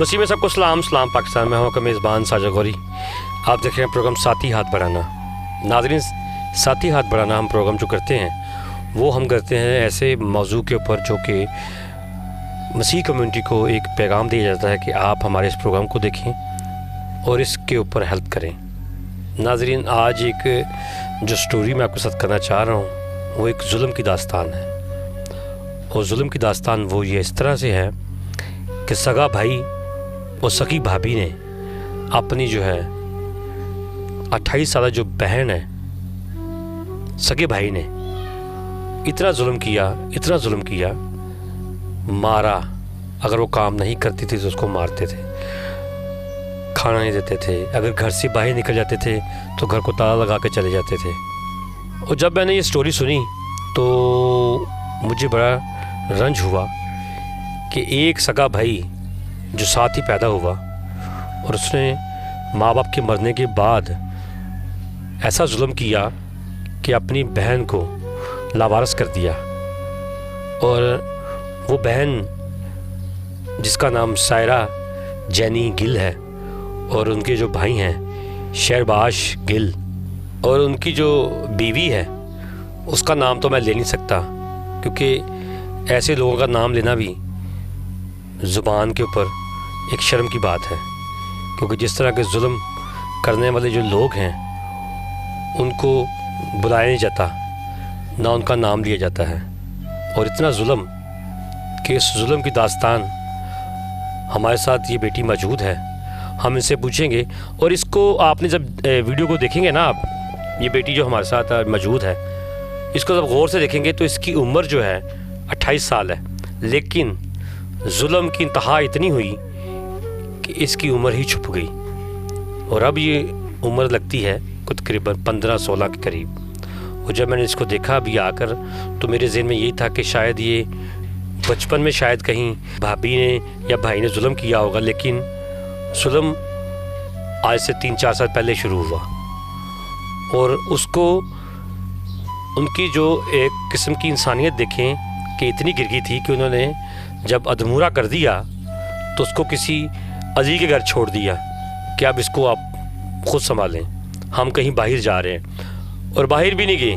वसीम में सबको सलाम पाकिस्तान में हूँ का मेज़बान साजा गौरी। आप देख रहे हैं प्रोग्राम साथी हाथ बढ़ाना। नाज़रीन, साथी हाथ बढ़ाना हम प्रोग्राम जो करते हैं वो हम करते हैं ऐसे मौजू के ऊपर जो कि मसीह कम्युनिटी को एक पैगाम दिया जाता है कि आप हमारे इस प्रोग्राम को देखें और इसके ऊपर हेल्प करें। नाज़रीन, आज एक जो स्टोरी मैं आपके साथ करना चाह रहा हूँ वो एक जुल्म की दास्तान है। और जुल्म की दास्तान वो ये इस तरह से है कि सगा भाई और सगी भाभी ने अपनी जो है 28 साल जो बहन है सगे भाई ने इतना जुल्म किया, मारा। अगर वो काम नहीं करती थी तो उसको मारते थे, खाना नहीं देते थे। अगर घर से बाहर निकल जाते थे तो घर को ताला लगा के चले जाते थे। और जब मैंने ये स्टोरी सुनी तो मुझे बड़ा रंज हुआ कि एक सगा भाई जो साथ ही पैदा हुआ और उसने माँ बाप के मरने के बाद ऐसा जुल्म किया कि अपनी बहन को लावारिस कर दिया। और वो बहन जिसका नाम सायरा जैनी गिल है और उनके जो भाई हैं शहरबाश गिल और उनकी जो बीवी है उसका नाम तो मैं ले नहीं सकता, क्योंकि ऐसे लोगों का नाम लेना भी ज़ुबान के ऊपर एक शर्म की बात है। क्योंकि जिस तरह के जुल्म करने वाले जो लोग हैं उनको बुलाया नहीं जाता, ना उनका नाम लिया जाता है। और इतना जुल्म कि इस जुल्म की दास्तान हमारे साथ ये बेटी मौजूद है। हम इनसे पूछेंगे और इसको आपने जब वीडियो को देखेंगे ना आप, ये बेटी जो हमारे साथ मौजूद है इसको जब गौर से देखेंगे तो इसकी उम्र जो है 28 साल है, लेकिन जुल्म की इंतहा इतनी हुई कि इसकी उम्र ही छुप गई। और अब ये उम्र लगती है कुछ तकरीबन 15-16 के करीब। और जब मैंने इसको देखा अभी आकर तो मेरे ज़हन में यही था कि शायद ये बचपन में शायद कहीं भाभी ने या भाई ने जुल्म किया होगा, लेकिन जुल्म आज से 3-4 साल पहले शुरू हुआ। और उसको उनकी जो एक किस्म की इंसानियत देखें कि इतनी गिर गई थी कि उन्होंने जब अधमूरा कर दिया तो उसको किसी अजी के घर छोड़ दिया कि अब इसको आप खुद संभालें, हम कहीं बाहर जा रहे हैं। और बाहर भी नहीं गए,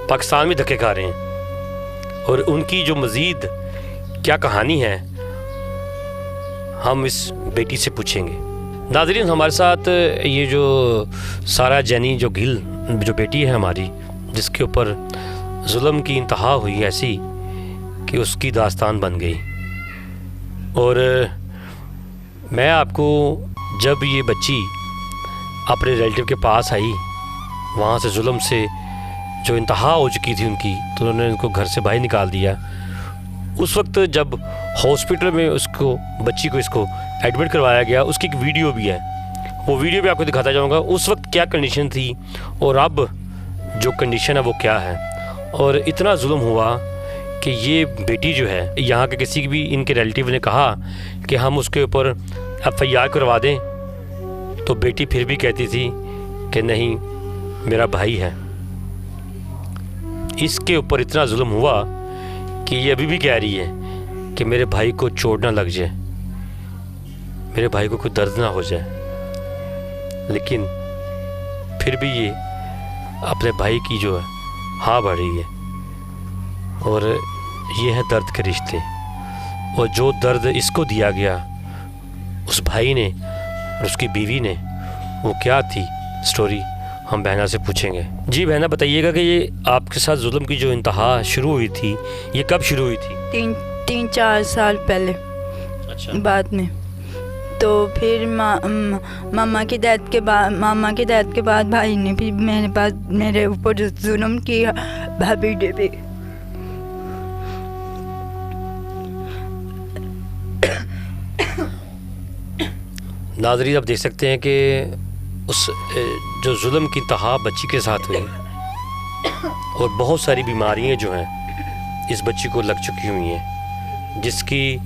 पाकिस्तान में धक्के खा रहे हैं। और उनकी जो मज़ीद क्या कहानी है हम इस बेटी से पूछेंगे। नाज़रीन, हमारे साथ ये जो सारा जैनी जो गिल जो बेटी है हमारी, जिसके ऊपर जुल्म की इंतहा हुई ऐसी कि उसकी दास्तान बन गई। और मैं आपको जब ये बच्ची अपने रिलेटिव के पास आई, वहाँ से जुल्म से जो इंतहा हो चुकी थी उनकी, तो उन्होंने उनको घर से बाहर निकाल दिया। उस वक्त जब हॉस्पिटल में उसको बच्ची को इसको एडमिट करवाया गया, उसकी एक वीडियो भी है, वो वीडियो भी आपको दिखाता जाऊँगा उस वक्त क्या कंडीशन थी और अब जो कंडीशन है वो क्या है। और इतना जुल्म हुआ कि ये बेटी जो है, यहाँ के किसी भी इनके रिलेटिव ने कहा कि हम उसके ऊपर FIR करवा दें, तो बेटी फिर भी कहती थी कि नहीं, मेरा भाई है। इसके ऊपर इतना जुल्म हुआ कि ये अभी भी कह रही है कि मेरे भाई को चोट ना लग जाए, मेरे भाई को कोई दर्द ना हो जाए। लेकिन फिर भी ये अपने भाई की जो है हाँ बढ़ रही है। और ये है दर्द के रिश्ते। और जो दर्द इसको दिया गया उस भाई ने और उसकी बीवी ने, वो क्या थी स्टोरी हम बहना से पूछेंगे। जी बहना, बताइएगा कि ये आपके साथ जुल्म की जो इंतहा शुरू हुई थी ये कब शुरू हुई थी? 3-4 साल पहले। अच्छा। बाद में तो फिर मामा की डेथ के बाद भाई ने भी मेरे ऊपर जुल्म किया, भाभी ने भी। नाज़रीन, आप देख सकते हैं कि उस जो जुल्म की इंतहा बच्ची के साथ हुई और बहुत सारी बीमारियां जो हैं इस बच्ची को लग चुकी हुई हैं, जिसकी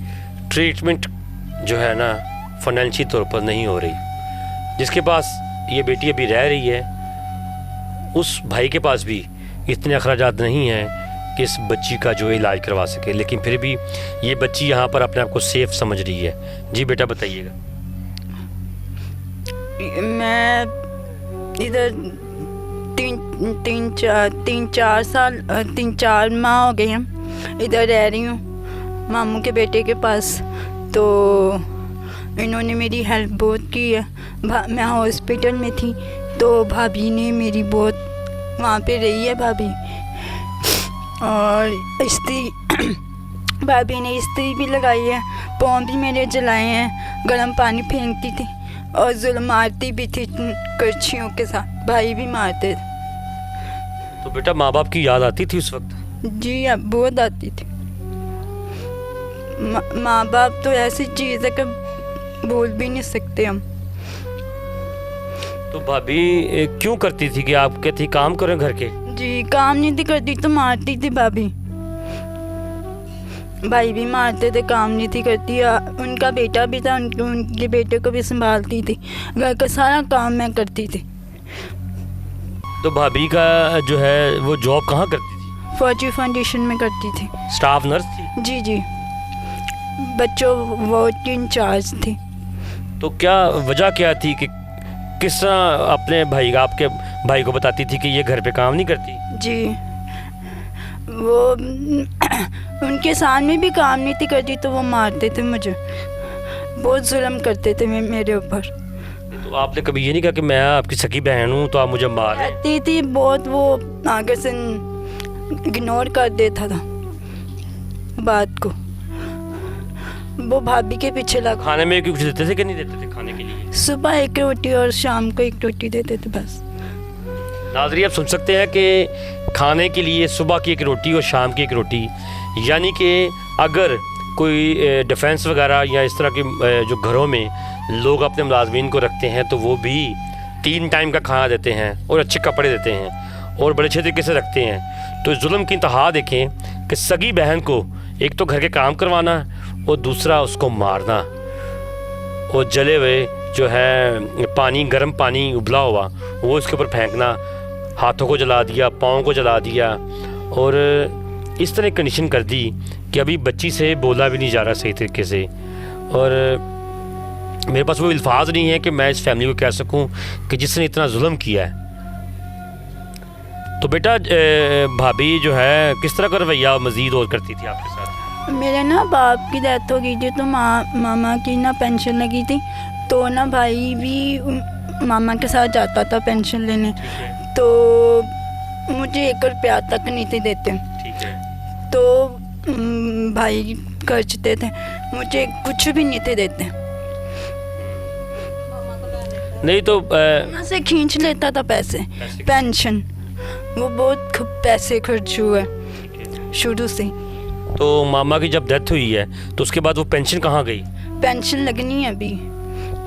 ट्रीटमेंट जो है ना फाइनेंशियल तौर पर नहीं हो रही। जिसके पास ये बेटी अभी रह रही है उस भाई के पास भी इतने अखराजात नहीं हैं कि इस बच्ची का जो इलाज करवा सके, लेकिन फिर भी ये बच्ची यहाँ पर अपने आप को सेफ़ समझ रही है। जी बेटा, बताइएगा। मैं इधर तीन चार माह हो गए हैं इधर रह रही हूँ मामू के बेटे के पास। तो इन्होंने मेरी हेल्प बहुत की है। मैं हॉस्पिटल में थी तो भाभी ने मेरी बहुत वहाँ पे रही है भाभी, और इस्त्री भाभी ने इस्त्री भी लगाई है, पाँव भी मेरे जलाए हैं, गर्म पानी फेंकती थी और जुल्म मारती भी थी करछियों के साथ, भाई भी मारते थे। तो बेटा माँ बाप की याद आती थी उस वक्त? जी अब बहुत आती थी। माँ बाप तो ऐसी चीज़ है कि बोल भी नहीं सकते हम। तो भाभी क्यों करती थी कि आप कहती काम करें घर के? जी काम नहीं थी करती तो मारती थी भाभी, भाई भी मारते थे, काम नहीं थी करती। उनका बेटा भी था, उनके बेटे को भी संभालती थी, घर का सारा काम मैं करती थी। तो भाभी का जो है वो जॉब कहाँ करती थी? फौजी फाउंडेशन में करती थी। स्टाफ नर्स थी? जी जी, बच्चों वार्ड की इंचार्ज थी। तो क्या वजह क्या थी कि किस तरह अपने भाई का आपके भाई को बताती थी कि ये घर पे काम नहीं करती? जी वो उनके सामने भी काम नहीं थी करती तो वो मारते थे मुझे, बहुत जुल्म करते थे मेरे ऊपर। तो आपने कभी ये नहीं कहा कि मैं आपकी सगी बहन हूँ तो आप मुझे मार रहे हैं? कहती थी बहुत, वो आगे से इग्नोर कर देता था बात को, वो भाभी के पीछे लगा। खाने में कुछ देते थे कि नहीं देते थे खाने के लिए? सुबह एक रोटी और शाम को एक रोटी देते थे बस। नाज़रीन आप सुन सकते हैं कि खाने के लिए सुबह की एक रोटी और शाम की एक रोटी, यानी कि अगर कोई डिफेंस वगैरह या इस तरह के जो घरों में लोग अपने मुलाजमीन को रखते हैं तो वो भी 3 टाइम का खाना देते हैं और अच्छे कपड़े देते हैं और बड़े अच्छे तरीके से रखते हैं। तो जुल्म की इंतहा देखें कि सगी बहन को एक तो घर के काम करवाना और दूसरा उसको मारना, और जले हुए जो है पानी, गर्म पानी उबला हुआ वो उसके ऊपर फेंकना, हाथों को जला दिया, पाँव को जला दिया, और इस तरह कंडीशन कर दी कि अभी बच्ची से बोला भी नहीं जा रहा सही तरीके से। और मेरे पास वो अल्फाज नहीं है कि मैं इस फैमिली को कह सकूं कि जिसने इतना जुल्म किया है। तो बेटा भाभी जो है किस तरह का रवैया मज़ीद और करती थी आपके साथ? मेरे ना बाप की डेथ हो गई थी तो मामा की ना पेंशन लगी थी, तो ना भाई भी मामा के साथ जाता था पेंशन लेने, तो मुझे 1 रुपया तक नहीं थे देते। ठीक है। तो भाई खर्चते थे, मुझे कुछ भी नहीं थे देते। नहीं तो मामा से खींच लेता था पैसे पेंशन, वो बहुत पैसे खर्च हुए शुरू से। तो मामा की जब डेथ हुई है तो उसके बाद वो पेंशन कहाँ गई? पेंशन लगनी है अभी।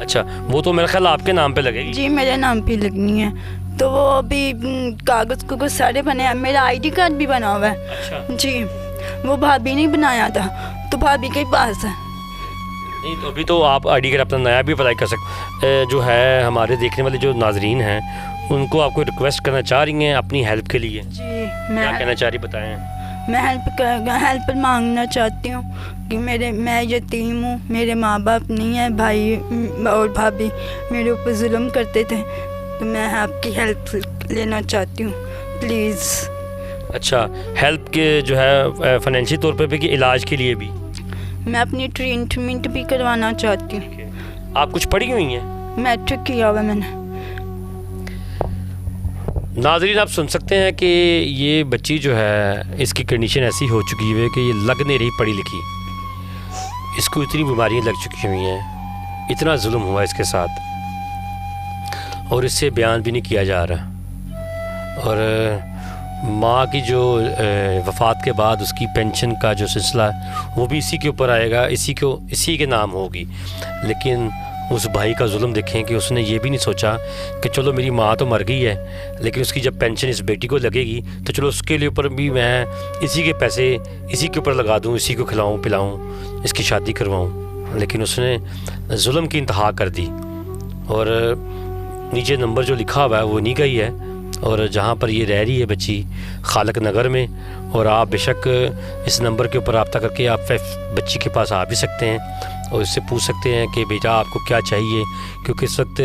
अच्छा, वो तो मेरा ख्याल आपके नाम पे लगेगी? जी मेरे नाम पे लगनी है, तो वो अभी कागज़ को सारे बने हैं, मेरा आईडी कार्ड भी बना हुआ है। अच्छा। जी वो भाभी ने बनाया था तो भाभी के पास है। नहीं तो अभी तो आप आईडी कार्ड अपना नया भी अप्लाई कर सकते। जो है हमारे देखने वाले जो नाजरीन हैं उनको आपको रिक्वेस्ट करना चाह रही हैं अपनी हेल्प के लिए। जी क्या कहना चाह रही बताएं? मैं हेल्प मांगना चाहती हूँ कि मैं यतीम हूँ, मेरे माँ बाप नहीं है, भाई और भाभी मेरे ऊपर जुल्म करते थे, तो मैं आपकी हेल्प लेना चाहती हूँ प्लीज़। अच्छा, हेल्प के जो है फाइनेंशियल तौर पे भी कि इलाज के लिए भी? मैं अपनी ट्रीटमेंट भी करवाना चाहती हूँ। आप कुछ पढ़ी हुई हैं? मैट्रिक किया हुआ मैंने। नाज़रीन आप सुन सकते हैं कि ये बच्ची जो है इसकी कंडीशन ऐसी हो चुकी है कि ये लग नहीं रही पढ़ी लिखी, इसको इतनी बीमारियां लग चुकी हुई हैं, इतना जुल्म हुआ इसके साथ और इससे बयान भी नहीं किया जा रहा। और माँ की जो वफ़ात के बाद उसकी पेंशन का जो सिलसिला वो भी इसी के ऊपर आएगा, इसी के नाम होगी। लेकिन उस भाई का जुल्म देखें कि उसने ये भी नहीं सोचा कि चलो मेरी माँ तो मर गई है लेकिन उसकी जब पेंशन इस बेटी को लगेगी तो चलो उसके लिए ऊपर भी मैं इसी के पैसे इसी के ऊपर लगा दूँ, इसी को खिलाऊँ पिलाऊँ, इसकी शादी करवाऊँ। लेकिन उसने जुल्म की इंतहा कर दी और नीचे नंबर जो लिखा हुआ है वो नहीं गई है और जहाँ पर ये रह रही है बच्ची खालक नगर में, और आप बेशक इस नंबर के ऊपर रब्ता करके आप बच्ची के पास आ भी सकते हैं और इससे पूछ सकते हैं कि बेटा आपको क्या चाहिए, क्योंकि इस वक्त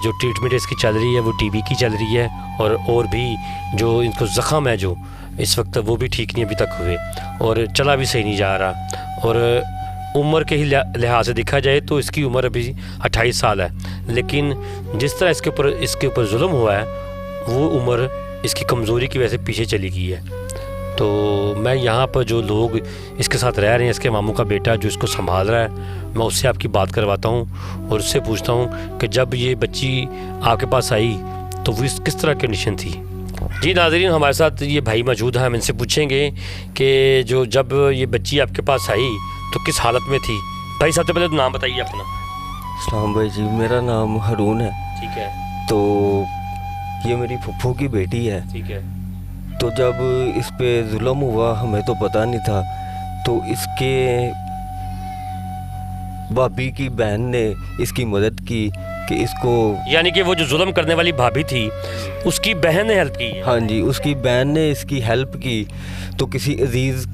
जो ट्रीटमेंट इसकी चल रही है वो टीबी की चल रही है, और भी जो इनको ज़ख़म है जो इस वक्त वो भी ठीक नहीं अभी तक हुए, और चला भी सही नहीं जा रहा। और उम्र के ही लिहाज से देखा जाए तो इसकी उम्र अभी 28 साल है, लेकिन जिस तरह इसके ऊपर जुल्म हुआ है वो उम्र इसकी कमज़ोरी की वजह से पीछे चली गई है। तो मैं यहाँ पर जो लोग इसके साथ रह रहे हैं, इसके मामू का बेटा जो इसको संभाल रहा है, मैं उससे आपकी बात करवाता हूँ और उससे पूछता हूँ कि जब ये बच्ची आपके पास आई तो वो किस तरह कंडीशन थी। जी नाज़रीन, हमारे साथ ये भाई मौजूद हैं, हम इनसे पूछेंगे कि जब ये बच्ची आपके पास आई तो किस हालत में थी। भाई सबसे पहले तो नाम बताइए अपना। सलाम भाई जी, मेरा नाम हारून है। ठीक है। तो ये मेरी फुफ्फू की बेटी है। ठीक है। तो जब इस पे जुल्म हुआ हमें तो पता नहीं था, तो इसके भाभी की बहन ने इसकी मदद की कि इसको, यानी कि वो जो जुल्म करने वाली भाभी थी उसकी बहन ने हेल्प की है। हाँ जी, उसकी बहन ने इसकी हेल्प की। तो किसी अजीज़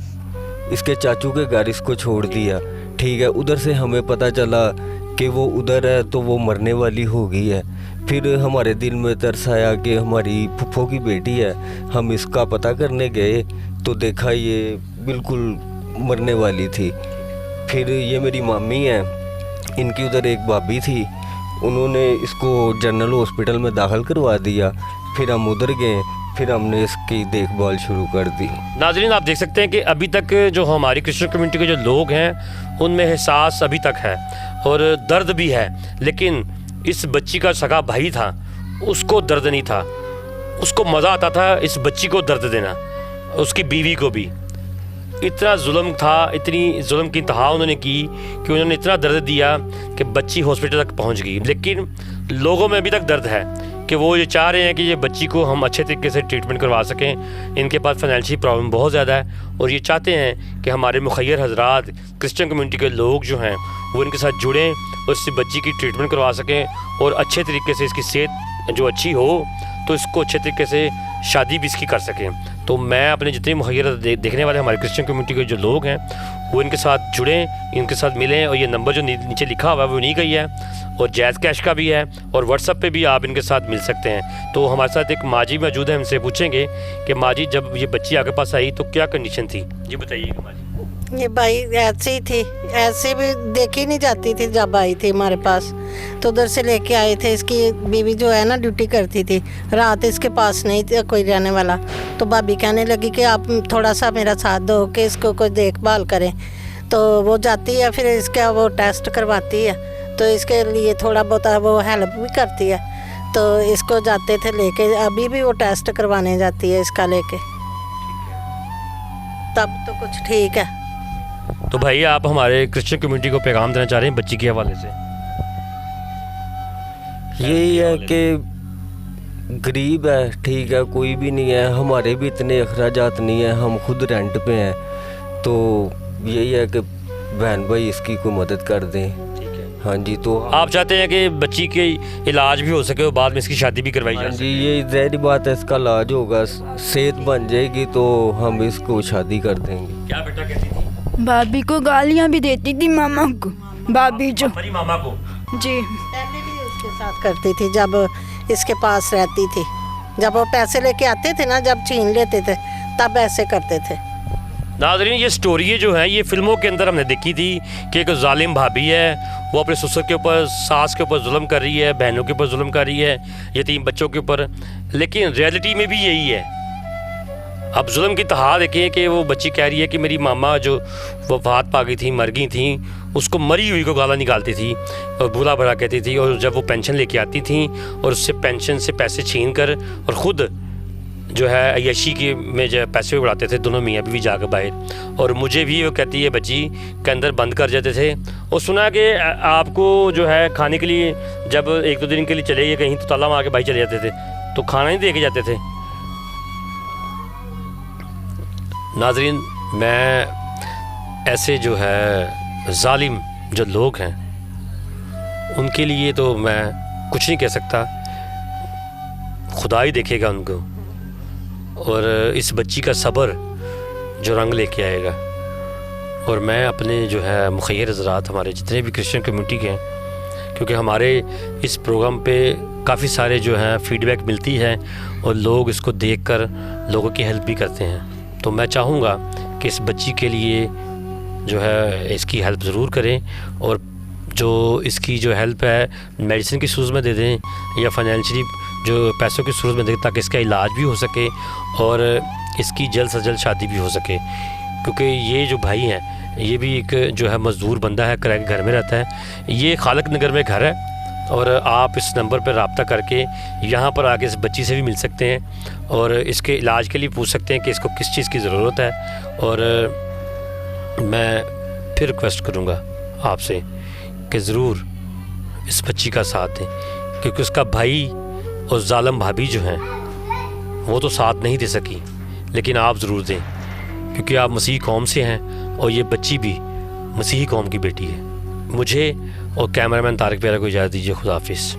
इसके चाचू के घर इसको छोड़ दिया। ठीक है, उधर से हमें पता चला कि वो उधर है तो वो मरने वाली हो गई है। फिर हमारे दिल में तरस आया कि हमारी फुफ्फो की बेटी है, हम इसका पता करने गए तो देखा ये बिल्कुल मरने वाली थी। फिर ये मेरी मामी है, इनकी उधर एक भाभी थी, उन्होंने इसको जनरल हॉस्पिटल में दाखिल करवा दिया। फिर हम उधर गए, फिर हमने इसकी देखभाल शुरू कर दी। नाज़रीन, आप देख सकते हैं कि अभी तक जो हमारी क्रिश्चियन कम्युनिटी के जो लोग हैं उनमें एहसास अभी तक है और दर्द भी है, लेकिन इस बच्ची का सगा भाई था, उसको दर्द नहीं था। उसको मज़ा आता था इस बच्ची को दर्द देना, उसकी बीवी को भी। इतना जुल्म था, इतनी जुल्म की इंतहा उन्होंने की कि उन्होंने इतना दर्द दिया कि बच्ची हॉस्पिटल तक पहुंच गई। लेकिन लोगों में अभी तक दर्द है कि वो ये चाह रहे हैं कि ये बच्ची को हम अच्छे तरीके से ट्रीटमेंट करवा सकें। इनके पास फाइनेंशियल प्रॉब्लम बहुत ज़्यादा है और ये चाहते हैं कि हमारे मुखैर हजरात, क्रिश्चियन कम्युनिटी के लोग जो हैं वो इनके साथ जुड़ें और इस बच्ची की ट्रीटमेंट करवा सकें और अच्छे तरीके से इसकी सेहत जो अच्छी हो तो इसको अच्छे तरीके से शादी भी इसकी कर सकें। तो मैं अपने जितने मुखैर देखने वाले हमारे क्रिश्चियन कम्युनिटी के जो लोग हैं वो इनके साथ जुड़ें, इनके साथ मिलें। और ये नंबर जो नीचे लिखा हुआ है वो नहीं गई है, और जैज़ कैश का भी है, और व्हाट्सएप पे भी आप इनके साथ मिल सकते हैं। तो हमारे साथ एक माजी मौजूद है, हमसे पूछेंगे कि माजी जब ये बच्ची आपके पास आई तो क्या कंडीशन थी, जी बताइएगा माजी। ये भाई ऐसे ही थी, ऐसे भी देखी नहीं जाती थी। जब आई थी हमारे पास तो उधर से लेके आए थे। इसकी बीवी जो है ना ड्यूटी करती थी, रात इसके पास नहीं था कोई रहने वाला, तो भाभी कहने लगी कि आप थोड़ा सा मेरा साथ दो कि इसको कोई देखभाल करें। तो वो जाती है, फिर इसका वो टेस्ट करवाती है, तो इसके लिए थोड़ा बहुत वो हेल्प भी करती है। तो इसको जाते थे लेके, अभी भी वो टेस्ट करवाने जाती है इसका लेके, तब तो कुछ ठीक है। तो भाई आप हमारे क्रिश्चियन कम्युनिटी को पैगाम देना चाह रहे हैं बच्ची के हवाले से? यही है कि गरीब है, ठीक है, कोई भी नहीं है, हमारे भी इतने अखराजात नहीं है, हम खुद रेंट पे हैं। तो यही है कि बहन भाई इसकी कोई मदद कर दें। ठीक है। हाँ जी, तो आप चाहते हैं कि बच्ची के इलाज भी हो सके और बाद में इसकी शादी भी करवाई हाँ जा जी, सके? ये ज़ाहिर बात है, इसका इलाज होगा, सेहत बन जाएगी तो हम इसको शादी कर देंगे। क्या बेटा कहती थी? भाभी को गालियाँ भी देती थी, मामा को, भाभी जो, हमारी मामा को। जी पहले भी उसके साथ करती थी जब इसके पास रहती थी। जब वो पैसे लेके आते थे ना, जब छीन लेते थे तब ऐसे करते थे। नाज़रीन, ये स्टोरी जो है ये फिल्मों के अंदर हमने देखी थी कि एक जालिम भाभी है, वो अपने ससुर के ऊपर, सास के ऊपर जुल्म कर रही है, बहनों के ऊपर जुल्म कर रही है, यतीम बच्चों के ऊपर। लेकिन रियलिटी में भी यही है। अब जुल्म की तहा देखें कि वो बच्ची कह रही है कि मेरी मामा जो वफात पा गई थी, मर गई थी, उसको मरी हुई को गाला निकालती थी और बुला भला कहती थी, और जब वो पेंशन लेके आती थी और उससे पेंशन से पैसे छीन कर और ख़ुद जो है अय्याशी के में जो पैसे भी उड़ाते थे दोनों मियाँ बीवी जाकर बाहर। और मुझे भी वो कहती है बच्ची के अंदर बंद कर जाते थे। और सुना कि आपको जो है खाने के लिए जब 1-2 दिन के लिए चले गए कहीं तो ताला मार के भाई चले जाते थे, तो खाना नहीं दे के जाते थे। नाज़रीन, मैं ऐसे जो है जालिम जो लोग हैं उनके लिए तो मैं कुछ नहीं कह सकता, खुदा ही देखेगा उनको, और इस बच्ची का सब्र जो रंग लेके आएगा। और मैं अपने जो है मुखैर हज़रात, हमारे जितने भी क्रिश्चियन कम्युनिटी के हैं, क्योंकि हमारे इस प्रोग्राम पे काफ़ी सारे जो हैं फीडबैक मिलती है और लोग इसको देखकर लोगों की हेल्प भी करते हैं, तो मैं चाहूँगा कि इस बच्ची के लिए जो है इसकी हेल्प ज़रूर करें, और जो इसकी जो हेल्प है मेडिसिन की सूरत में दे दें या फाइनेंशियली जो पैसों की सूरत में दें, ताकि इसका इलाज भी हो सके और इसकी जल्द से जल्द शादी भी हो सके। क्योंकि ये जो भाई हैं ये भी एक जो है मज़दूर बंदा है, किराए के घर में रहता है। ये खालक नगर में घर है, और आप इस नंबर पर रब्ता करके यहाँ पर आके इस बच्ची से भी मिल सकते हैं और इसके इलाज के लिए पूछ सकते हैं कि इसको किस चीज़ की ज़रूरत है। और मैं फिर रिक्वेस्ट करूँगा आपसे कि ज़रूर इस बच्ची का साथ दें, क्योंकि उसका भाई और जालिम भाभी जो हैं वो तो साथ नहीं दे सकी, लेकिन आप ज़रूर दें, क्योंकि आप मसीही कौम से हैं और ये बच्ची भी मसीही कौम की बेटी है। मुझे और कैमरामैन तारिक प्यारा को इजाज़त दीजिए। खुदा हाफिज़।